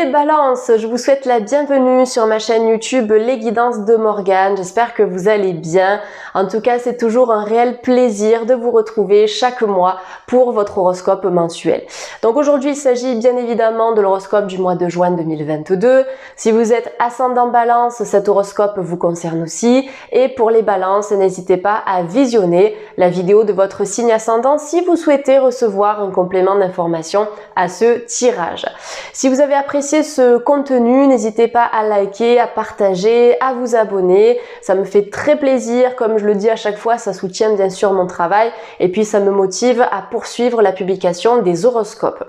balances, je vous souhaite la bienvenue sur ma chaîne YouTube Les Guidances de Morgane. J'espère que vous allez bien. En tout cas, c'est toujours un réel plaisir de vous retrouver chaque mois pour votre horoscope mensuel. Donc aujourd'hui, il s'agit bien évidemment de l'horoscope du mois de juin 2022. Si vous êtes ascendant balance, cet horoscope vous concerne aussi. Et pour les balances, n'hésitez pas à visionner la vidéo de votre signe ascendant si vous souhaitez recevoir un complément d'information à ce tirage. Si vous avez apprécié ce contenu, n'hésitez pas à liker, à partager, à vous abonner. Ça me fait très plaisir, comme je le dis à chaque fois, ça soutient bien sûr mon travail et puis ça me motive à poursuivre la publication des horoscopes.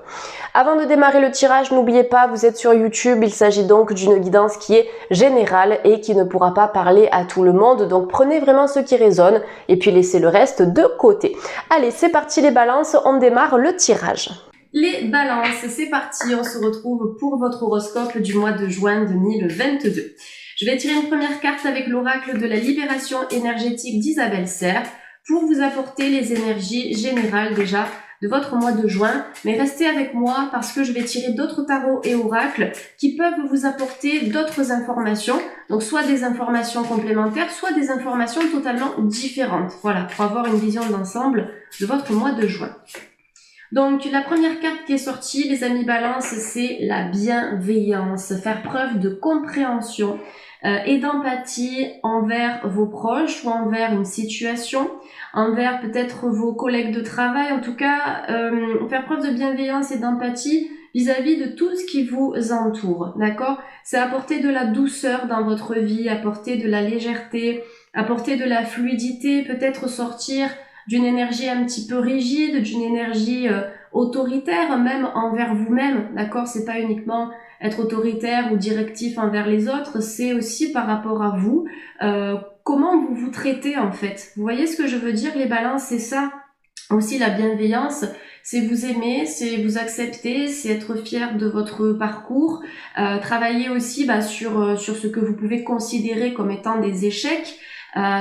Avant de démarrer le tirage, n'oubliez pas, vous êtes sur YouTube, il s'agit donc d'une guidance qui est générale et qui ne pourra pas parler à tout le monde. Donc prenez vraiment ce qui résonne et puis laissez le reste de côté. Allez, c'est parti les balances, on démarre le tirage. Les balances, c'est parti, on se retrouve pour votre horoscope du mois de juin 2022. Je vais tirer une première carte avec l'oracle de la libération énergétique d'Isabelle Serre pour vous apporter les énergies générales déjà de votre mois de juin. Mais restez avec moi parce que je vais tirer d'autres tarots et oracles qui peuvent vous apporter d'autres informations. Donc soit des informations complémentaires, soit des informations totalement différentes. Voilà, pour avoir une vision d'ensemble de votre mois de juin. Donc la première carte qui est sortie, les amis balance, c'est la bienveillance, faire preuve de compréhension et d'empathie envers vos proches ou envers une situation, envers peut-être vos collègues de travail, en tout cas faire preuve de bienveillance et d'empathie vis-à-vis de tout ce qui vous entoure, d'accord? C'est apporter de la douceur dans votre vie, apporter de la légèreté, apporter de la fluidité, peut-être sortir d'une énergie un petit peu rigide, d'une énergie autoritaire même envers vous-même, d'accord? C'est pas uniquement être autoritaire ou directif envers les autres, c'est aussi par rapport à vous, comment vous vous traitez en fait. Vous voyez ce que je veux dire les balances, c'est ça aussi la bienveillance, c'est vous aimer, c'est vous accepter, c'est être fier de votre parcours, travailler aussi sur ce que vous pouvez considérer comme étant des échecs,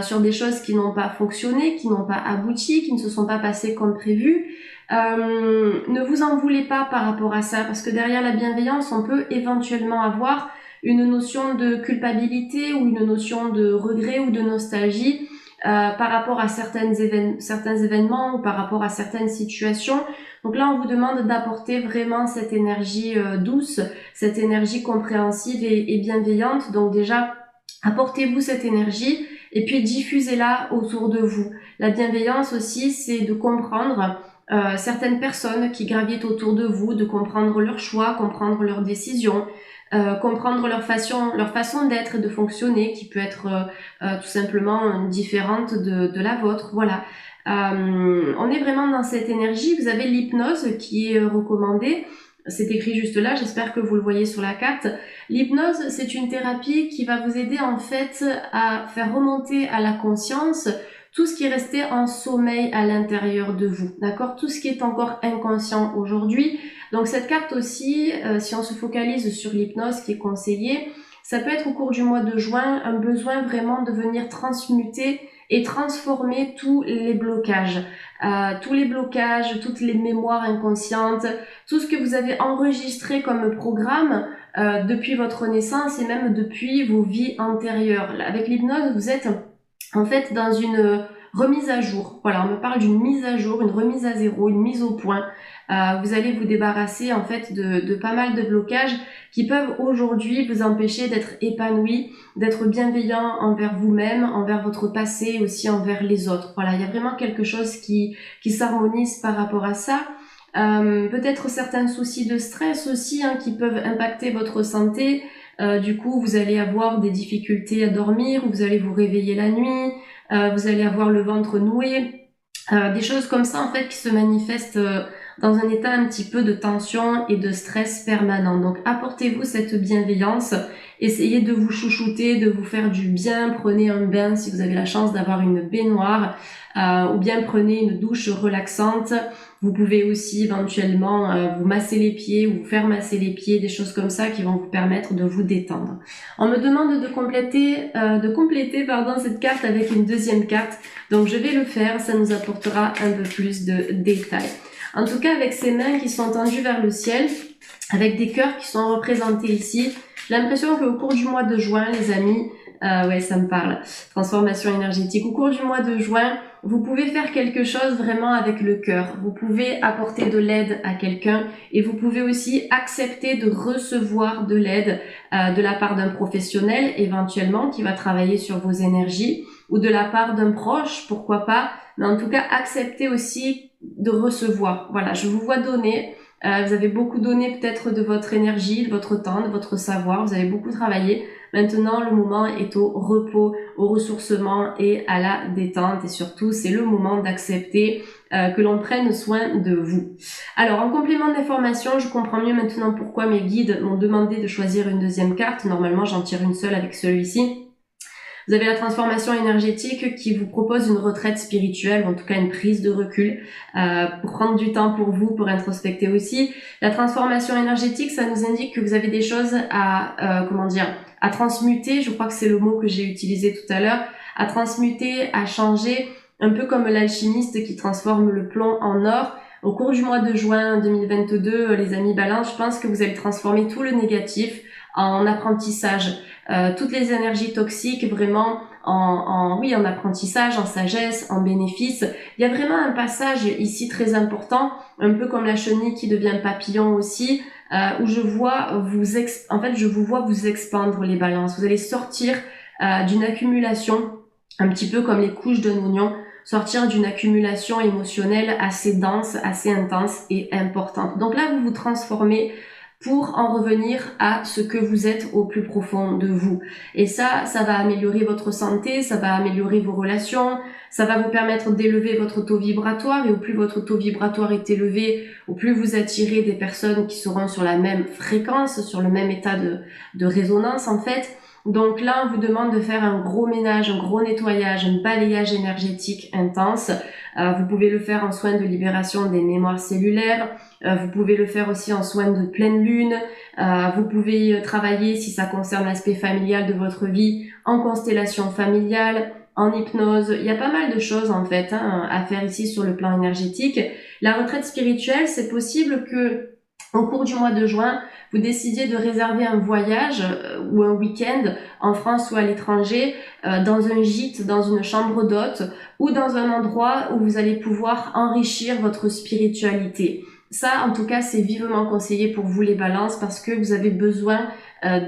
sur des choses qui n'ont pas fonctionné, qui n'ont pas abouti, qui ne se sont pas passées comme prévu. Ne vous en voulez pas par rapport à ça, parce que derrière la bienveillance, on peut éventuellement avoir une notion de culpabilité ou une notion de regret ou de nostalgie par rapport à certains événements ou par rapport à certaines situations. Donc là, on vous demande d'apporter vraiment cette énergie douce, cette énergie compréhensive et bienveillante. Donc déjà, apportez-vous cette énergie et puis diffusez-la autour de vous. La bienveillance aussi, c'est de comprendre certaines personnes qui gravitent autour de vous, de comprendre leurs choix, comprendre leurs décisions, comprendre leur façon d'être et de fonctionner qui peut être tout simplement différente de la vôtre. Voilà. On est vraiment dans cette énergie. Vous avez l'hypnose qui est recommandée. C'est écrit juste là, j'espère que vous le voyez sur la carte. L'hypnose, c'est une thérapie qui va vous aider en fait à faire remonter à la conscience tout ce qui est resté en sommeil à l'intérieur de vous, d'accord? Tout ce qui est encore inconscient aujourd'hui. Donc cette carte aussi, si on se focalise sur l'hypnose qui est conseillée, ça peut être au cours du mois de juin un besoin vraiment de venir transmuter et transformer tous les blocages, toutes les mémoires inconscientes, tout ce que vous avez enregistré comme programme depuis votre naissance et même depuis vos vies antérieures. Avec l'hypnose, vous êtes en fait dans une remise à jour. Voilà, on me parle d'une mise à jour, une remise à zéro, une mise au point. Vous allez vous débarrasser en fait de pas mal de blocages qui peuvent aujourd'hui vous empêcher d'être épanoui, d'être bienveillant envers vous-même, envers votre passé, aussi envers les autres. Voilà, il y a vraiment quelque chose qui s'harmonise par rapport à ça. Peut-être certains soucis de stress aussi qui peuvent impacter votre santé. Du coup, vous allez avoir des difficultés à dormir, vous allez vous réveiller la nuit, vous allez avoir le ventre noué, des choses comme ça en fait qui se manifestent dans un état un petit peu de tension et de stress permanent. Donc apportez-vous cette bienveillance, essayez de vous chouchouter, de vous faire du bien, prenez un bain si vous avez la chance d'avoir une baignoire, ou bien prenez une douche relaxante. Vous pouvez aussi éventuellement vous masser les pieds ou vous faire masser les pieds, des choses comme ça qui vont vous permettre de vous détendre. On me demande de compléter cette carte avec une deuxième carte. Donc je vais le faire, ça nous apportera un peu plus de détails. En tout cas, avec ces mains qui sont tendues vers le ciel, avec des cœurs qui sont représentés ici, j'ai l'impression qu'au cours du mois de juin, les amis, ouais, ça me parle, transformation énergétique. Au cours du mois de juin, vous pouvez faire quelque chose vraiment avec le cœur. Vous pouvez apporter de l'aide à quelqu'un et vous pouvez aussi accepter de recevoir de l'aide de la part d'un professionnel éventuellement qui va travailler sur vos énergies ou de la part d'un proche, pourquoi pas, mais en tout cas accepter aussi de recevoir. Voilà, je vous vois donner. Vous avez beaucoup donné peut-être de votre énergie, de votre temps, de votre savoir. Vous avez beaucoup travaillé. Maintenant, le moment est au repos, au ressourcement et à la détente. Et surtout, c'est le moment d'accepter que l'on prenne soin de vous. Alors, en complément d'information, je comprends mieux maintenant pourquoi mes guides m'ont demandé de choisir une deuxième carte. Normalement, j'en tire une seule avec celui-ci. Vous avez la transformation énergétique qui vous propose une retraite spirituelle, ou en tout cas une prise de recul, pour prendre du temps pour vous, pour introspecter aussi. La transformation énergétique, ça nous indique que vous avez des choses à, à transmuter. Je crois que c'est le mot que j'ai utilisé tout à l'heure. À transmuter, à changer, un peu comme l'alchimiste qui transforme le plomb en or. Au cours du mois de juin 2022, les amis Balance, je pense que vous allez transformer tout le négatif en apprentissage. Toutes les énergies toxiques vraiment en apprentissage, en sagesse, en bénéfice. Il y a vraiment un passage ici très important, un peu comme la chenille qui devient papillon aussi, où je vous vois vous expandre les balances. Vous allez sortir d'une accumulation, un petit peu comme les couches d'un oignon, sortir d'une accumulation émotionnelle assez dense, assez intense et importante. Donc là, vous vous transformez pour en revenir à ce que vous êtes au plus profond de vous. Et ça va améliorer votre santé, ça va améliorer vos relations, ça va vous permettre d'élever votre taux vibratoire, et au plus votre taux vibratoire est élevé, au plus vous attirez des personnes qui seront sur la même fréquence, sur le même état de résonance en fait. Donc là, on vous demande de faire un gros ménage, un gros nettoyage, un balayage énergétique intense. Vous pouvez le faire en soins de libération des mémoires cellulaires. Vous pouvez le faire aussi en soins de pleine lune. Vous pouvez travailler, si ça concerne l'aspect familial de votre vie, en constellation familiale, en hypnose. Il y a pas mal de choses en fait à faire ici sur le plan énergétique. La retraite spirituelle, c'est possible que au cours du mois de juin, vous décidiez de réserver un voyage ou un week-end en France ou à l'étranger, dans un gîte, dans une chambre d'hôte ou dans un endroit où vous allez pouvoir enrichir votre spiritualité. Ça, en tout cas, c'est vivement conseillé pour vous les balances parce que vous avez besoin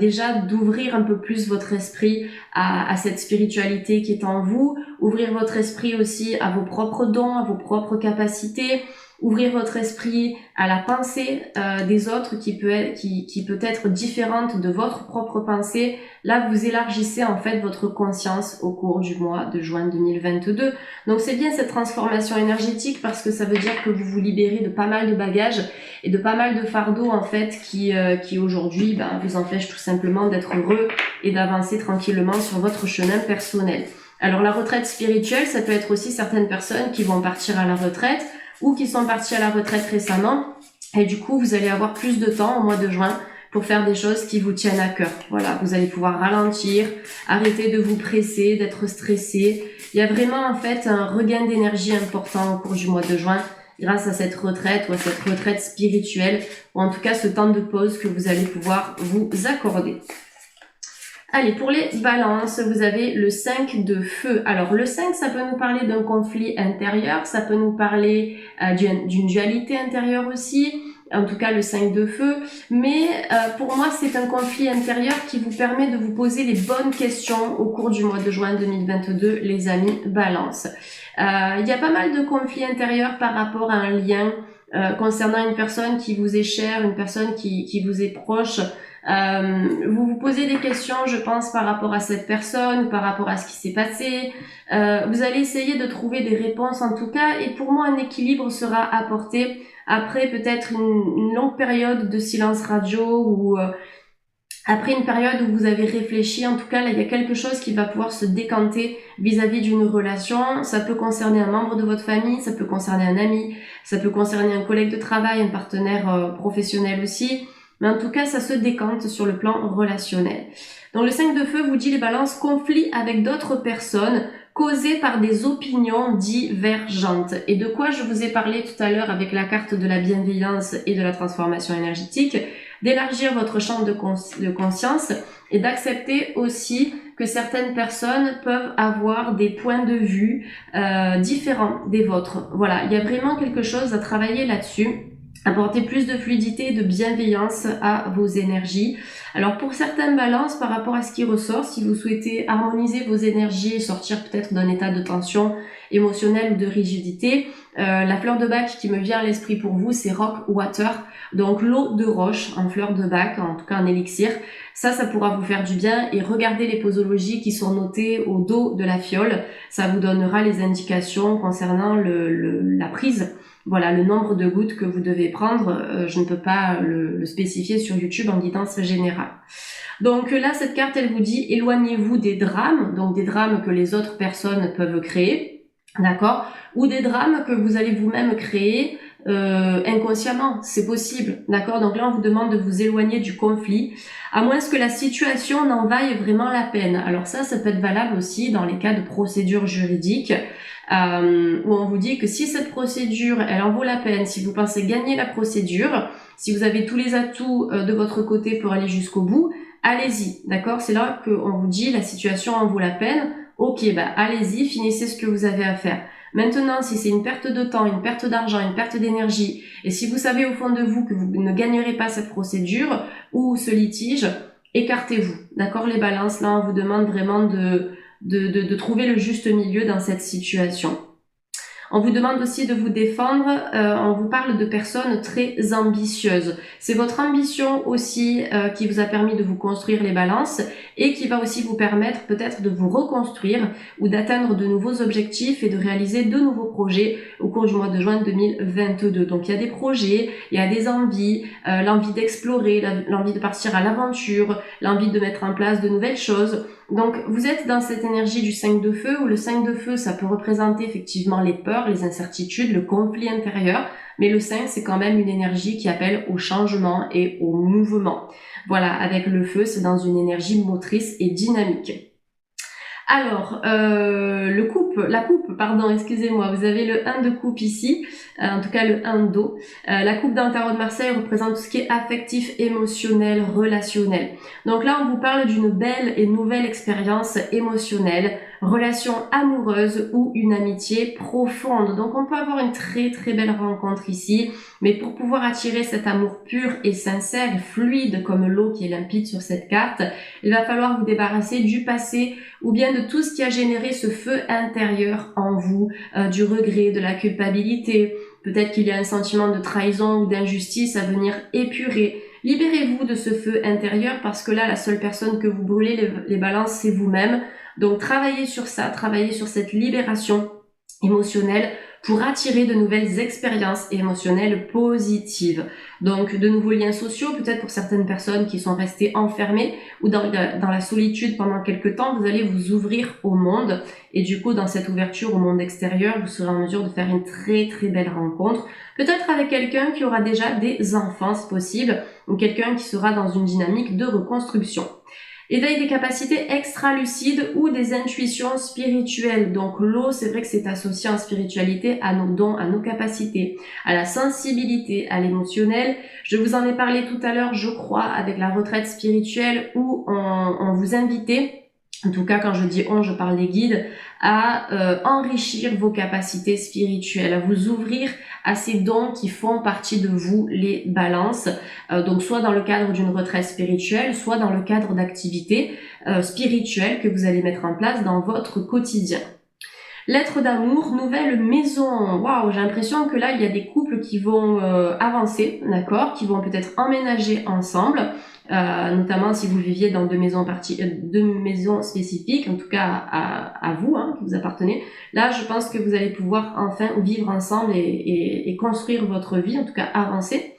déjà d'ouvrir un peu plus votre esprit à cette spiritualité qui est en vous, ouvrir votre esprit aussi à vos propres dons, à vos propres capacités, ouvrir votre esprit à la pensée des autres qui peut être différente de votre propre pensée. Là, vous élargissez en fait votre conscience au cours du mois de juin 2022. Donc c'est bien cette transformation énergétique parce que ça veut dire que vous vous libérez de pas mal de bagages et de pas mal de fardeaux en fait qui aujourd'hui vous empêchent tout simplement d'être heureux et d'avancer tranquillement sur votre chemin personnel. Alors la retraite spirituelle, ça peut être aussi certaines personnes qui vont partir à la retraite ou qui sont partis à la retraite récemment, et du coup vous allez avoir plus de temps au mois de juin pour faire des choses qui vous tiennent à cœur. Voilà, vous allez pouvoir ralentir, arrêter de vous presser, d'être stressé. Il y a vraiment en fait un regain d'énergie important au cours du mois de juin grâce à cette retraite ou à cette retraite spirituelle, ou en tout cas ce temps de pause que vous allez pouvoir vous accorder. Allez, pour les balances, vous avez le 5 de feu. Alors, le 5, ça peut nous parler d'un conflit intérieur, ça peut nous parler d'une dualité intérieure aussi, en tout cas le 5 de feu. Mais pour moi, c'est un conflit intérieur qui vous permet de vous poser les bonnes questions au cours du mois de juin 2022, les amis balance. Il y a pas mal de conflits intérieurs par rapport à un lien concernant une personne qui vous est chère, une personne qui vous est proche. Vous vous posez des questions, je pense, par rapport à cette personne, par rapport à ce qui s'est passé. Vous allez essayer de trouver des réponses en tout cas, et pour moi, un équilibre sera apporté après peut-être une longue période de silence radio ou après une période où vous avez réfléchi. En tout cas, là, il y a quelque chose qui va pouvoir se décanter vis-à-vis d'une relation. Ça peut concerner un membre de votre famille, ça peut concerner un ami, ça peut concerner un collègue de travail, un partenaire professionnel aussi. Mais en tout cas, ça se décante sur le plan relationnel. Donc le 5 de feu vous dit les balances, conflit avec d'autres personnes, causés par des opinions divergentes. Et de quoi je vous ai parlé tout à l'heure avec la carte de la bienveillance et de la transformation énergétique, d'élargir votre champ de conscience et d'accepter aussi que certaines personnes peuvent avoir des points de vue différents des vôtres. Voilà, il y a vraiment quelque chose à travailler là-dessus. Apporter plus de fluidité et de bienveillance à vos énergies. Alors pour certaines balances, par rapport à ce qui ressort, si vous souhaitez harmoniser vos énergies et sortir peut-être d'un état de tension émotionnelle ou de rigidité, la fleur de bac qui me vient à l'esprit pour vous, c'est Rock Water, donc l'eau de roche en fleur de bac, en tout cas en élixir. Ça pourra vous faire du bien, et regardez les posologies qui sont notées au dos de la fiole. Ça vous donnera les indications concernant la prise. Voilà, le nombre de gouttes que vous devez prendre, je ne peux pas le spécifier sur YouTube en guidance générale. Donc là, cette carte, elle vous dit éloignez-vous des drames, donc des drames que les autres personnes peuvent créer, d'accord, ou des drames que vous allez vous-même créer inconsciemment, c'est possible, d'accord. Donc là, on vous demande de vous éloigner du conflit, à moins que la situation n'en vaille vraiment la peine. Alors ça peut être valable aussi dans les cas de procédures juridiques, où on vous dit que si cette procédure, elle en vaut la peine, si vous pensez gagner la procédure, si vous avez tous les atouts de votre côté pour aller jusqu'au bout, allez-y, d'accord. C'est là qu'on vous dit la situation en vaut la peine, ok, allez-y, finissez ce que vous avez à faire. Maintenant, si c'est une perte de temps, une perte d'argent, une perte d'énergie, et si vous savez au fond de vous que vous ne gagnerez pas cette procédure ou ce litige, écartez-vous, d'accord. Les balances, là, on vous demande vraiment de trouver le juste milieu dans cette situation. On vous demande aussi de vous défendre, on vous parle de personnes très ambitieuses. C'est votre ambition aussi qui vous a permis de vous construire les balances, et qui va aussi vous permettre peut-être de vous reconstruire ou d'atteindre de nouveaux objectifs et de réaliser de nouveaux projets au cours du mois de juin 2022. Donc il y a des projets, il y a des envies, l'envie d'explorer, l'envie de partir à l'aventure, l'envie de mettre en place de nouvelles choses. Donc vous êtes dans cette énergie du 5 de feu, où le 5 de feu, ça peut représenter effectivement les peurs, les incertitudes, le conflit intérieur, mais le 5, c'est quand même une énergie qui appelle au changement et au mouvement. Voilà, avec le feu, c'est dans une énergie motrice et dynamique. Alors, la coupe, pardon, excusez-moi, vous avez le 1 de coupe ici, en tout cas le 1 d'eau. La coupe dans le tarot de Marseille représente tout ce qui est affectif, émotionnel, relationnel. Donc là, on vous parle d'une belle et nouvelle expérience émotionnelle, relation amoureuse ou une amitié profonde. Donc on peut avoir une très très belle rencontre ici, mais pour pouvoir attirer cet amour pur et sincère et fluide comme l'eau qui est limpide sur cette carte, il va falloir vous débarrasser du passé ou bien de tout ce qui a généré ce feu intérieur en vous, du regret, de la culpabilité. Peut-être qu'il y a un sentiment de trahison ou d'injustice à venir épurer. Libérez-vous de ce feu intérieur, parce que là, la seule personne que vous brûlez les balances, c'est vous-même. Donc travaillez sur ça, travaillez sur cette libération émotionnelle pour attirer de nouvelles expériences émotionnelles positives. Donc de nouveaux liens sociaux, peut-être pour certaines personnes qui sont restées enfermées ou dans la solitude pendant quelques temps, vous allez vous ouvrir au monde, et du coup dans cette ouverture au monde extérieur, vous serez en mesure de faire une très très belle rencontre, peut-être avec quelqu'un qui aura déjà des enfants, c'est possible, ou quelqu'un qui sera dans une dynamique de reconstruction. Éveil des capacités extra-lucides ou des intuitions spirituelles. Donc l'eau, c'est vrai que c'est associé en spiritualité à nos dons, à nos capacités, à la sensibilité, à l'émotionnel. Je vous en ai parlé tout à l'heure, je crois, avec la retraite spirituelle, où on vous invitait, en tout cas quand je dis on, je parle des guides, à enrichir vos capacités spirituelles, à vous ouvrir à ces dons qui font partie de vous, les balances, donc soit dans le cadre d'une retraite spirituelle, soit dans le cadre d'activités spirituelles que vous allez mettre en place dans votre quotidien. Lettre d'amour, nouvelle maison. Waouh, j'ai l'impression que là, il y a des couples qui vont avancer, d'accord, qui vont peut-être emménager ensemble, notamment si vous viviez dans deux maisons spécifiques, en tout cas à vous, qui vous appartenez. Là, je pense que vous allez pouvoir enfin vivre ensemble et construire votre vie, en tout cas avancer.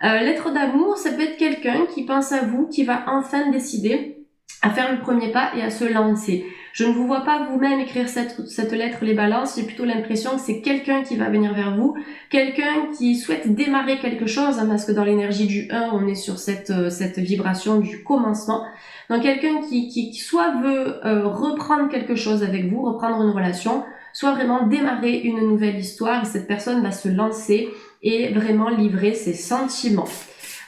Lettre d'amour, ça peut être quelqu'un qui pense à vous, qui va enfin décider à faire le premier pas et à se lancer. Je ne vous vois pas vous-même écrire cette lettre, les balances, j'ai plutôt l'impression que c'est quelqu'un qui va venir vers vous, quelqu'un qui souhaite démarrer quelque chose, hein, parce que dans l'énergie du 1, on est sur cette vibration du commencement. Donc quelqu'un qui soit veut reprendre quelque chose avec vous, reprendre une relation, soit vraiment démarrer une nouvelle histoire, et cette personne va se lancer et vraiment livrer ses sentiments.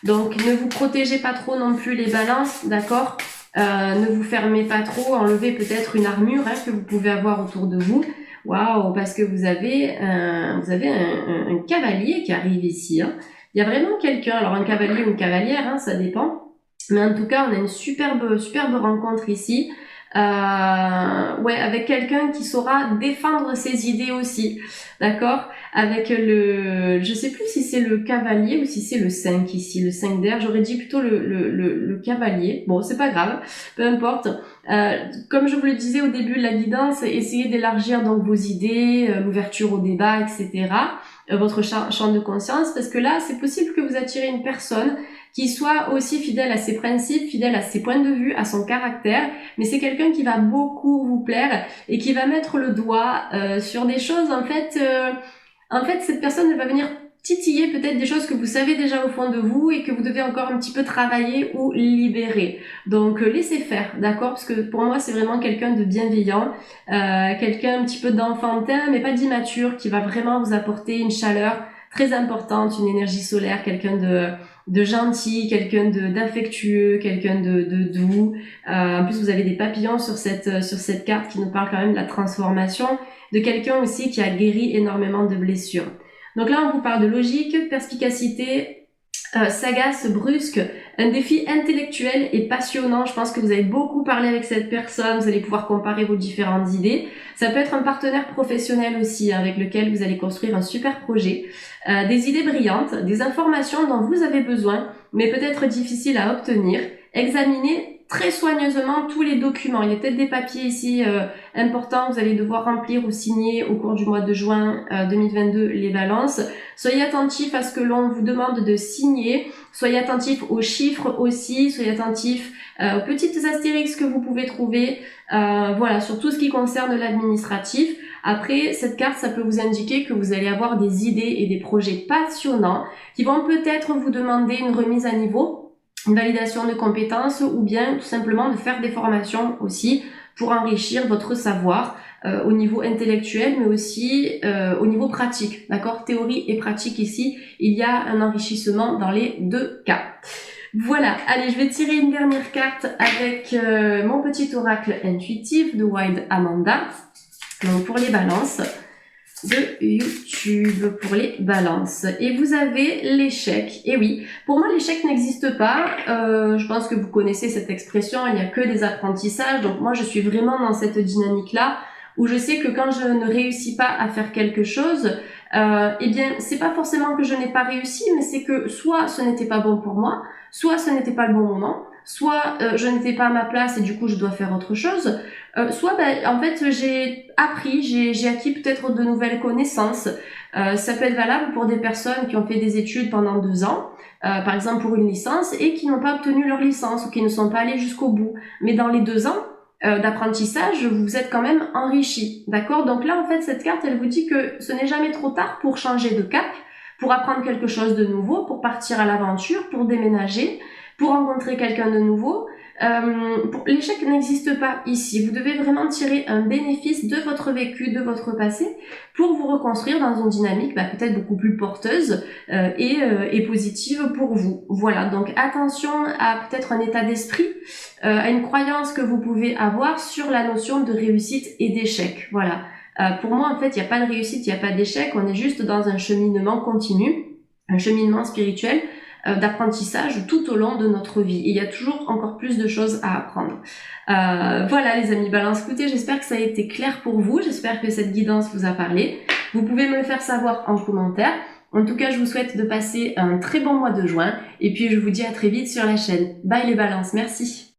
Donc ne vous protégez pas trop non plus les balances, d'accord ? Ne vous fermez pas trop, enlevez peut-être une armure que vous pouvez avoir autour de vous. Waouh, parce que vous avez un cavalier qui arrive ici. Hein. Il y a vraiment quelqu'un, alors un cavalier ou une cavalière, hein, ça dépend. Mais en tout cas, on a une superbe rencontre ici. Ouais, avec quelqu'un qui saura défendre ses idées aussi, d'accord, avec je sais plus si c'est le cavalier ou si c'est le 5 ici, le 5 d'air, j'aurais dit plutôt le cavalier, bon c'est pas grave, peu importe. Comme je vous le disais au début de la guidance, essayez d'élargir donc vos idées, l'ouverture au débat, etc., votre champ de conscience, parce que là c'est possible que vous attirez une personne qui soit aussi fidèle à ses principes, fidèle à ses points de vue, à son caractère, mais c'est quelqu'un qui va beaucoup vous plaire et qui va mettre le doigt sur des choses, en fait, cette personne elle va venir titiller peut-être des choses que vous savez déjà au fond de vous et que vous devez encore un petit peu travailler ou libérer. Donc laissez faire, d'accord? Parce que pour moi c'est vraiment quelqu'un de bienveillant, quelqu'un un petit peu d'enfantin mais pas d'immature, qui va vraiment vous apporter une chaleur très importante, une énergie solaire, quelqu'un de gentil, quelqu'un d'affectueux, quelqu'un de doux. En plus, vous avez des papillons sur cette carte qui nous parle quand même de la transformation, de quelqu'un aussi qui a guéri énormément de blessures. Donc là, on vous parle de logique, perspicacité, sagace, brusque, un défi intellectuel et passionnant. Je pense que vous avez beaucoup parlé avec cette personne, vous allez pouvoir comparer vos différentes idées. Ça peut être un partenaire professionnel aussi, avec lequel vous allez construire un super projet. Des idées brillantes, des informations dont vous avez besoin, mais peut-être difficiles à obtenir. Examinez très soigneusement tous les documents. Il y a peut-être des papiers ici importants que vous allez devoir remplir ou signer au cours du mois de juin 2022, les balances. Soyez attentifs à ce que l'on vous demande de signer. Soyez attentifs aux chiffres aussi. Soyez attentifs aux petites astérix que vous pouvez trouver. Voilà, sur tout ce qui concerne l'administratif. Après, cette carte, ça peut vous indiquer que vous allez avoir des idées et des projets passionnants qui vont peut-être vous demander une remise à niveau, une validation de compétences ou bien tout simplement de faire des formations aussi pour enrichir votre savoir au niveau intellectuel mais aussi au niveau pratique, d'accord? Théorie et pratique ici, il y a un enrichissement dans les deux cas. Voilà, allez, je vais tirer une dernière carte avec mon petit oracle intuitif de Wild Amanda. Donc pour les balances de YouTube, pour les balances. Et vous avez l'échec. Et oui, pour moi l'échec n'existe pas. Je pense que vous connaissez cette expression, il n'y a que des apprentissages. Donc moi je suis vraiment dans cette dynamique-là où je sais que quand je ne réussis pas à faire quelque chose, eh bien c'est pas forcément que je n'ai pas réussi, mais c'est que soit ce n'était pas bon pour moi, soit ce n'était pas le bon moment, soit je n'étais pas à ma place et du coup je dois faire autre chose, soit en fait j'ai appris, j'ai acquis peut-être de nouvelles connaissances. Ça peut être valable pour des personnes qui ont fait des études pendant 2 ans, par exemple pour une licence, et qui n'ont pas obtenu leur licence ou qui ne sont pas allés jusqu'au bout. Mais dans les 2 ans d'apprentissage, vous êtes quand même enrichi, d'accord? Donc là en fait cette carte elle vous dit que ce n'est jamais trop tard pour changer de cap, pour apprendre quelque chose de nouveau, pour partir à l'aventure, pour déménager, pour rencontrer quelqu'un de nouveau. L'échec n'existe pas ici. Vous devez vraiment tirer un bénéfice de votre vécu, de votre passé, pour vous reconstruire dans une dynamique peut-être beaucoup plus porteuse et positive pour vous. Voilà, donc attention à peut-être un état d'esprit, à une croyance que vous pouvez avoir sur la notion de réussite et d'échec. Voilà. Pour moi, en fait, il n'y a pas de réussite, il n'y a pas d'échec. On est juste dans un cheminement continu, un cheminement spirituel, d'apprentissage tout au long de notre vie. Et il y a toujours encore plus de choses à apprendre. Voilà les amis balance, écoutez, j'espère que ça a été clair pour vous, j'espère que cette guidance vous a parlé. Vous pouvez me le faire savoir en commentaire. En tout cas, je vous souhaite de passer un très bon mois de juin et puis je vous dis à très vite sur la chaîne. Bye les balances, merci.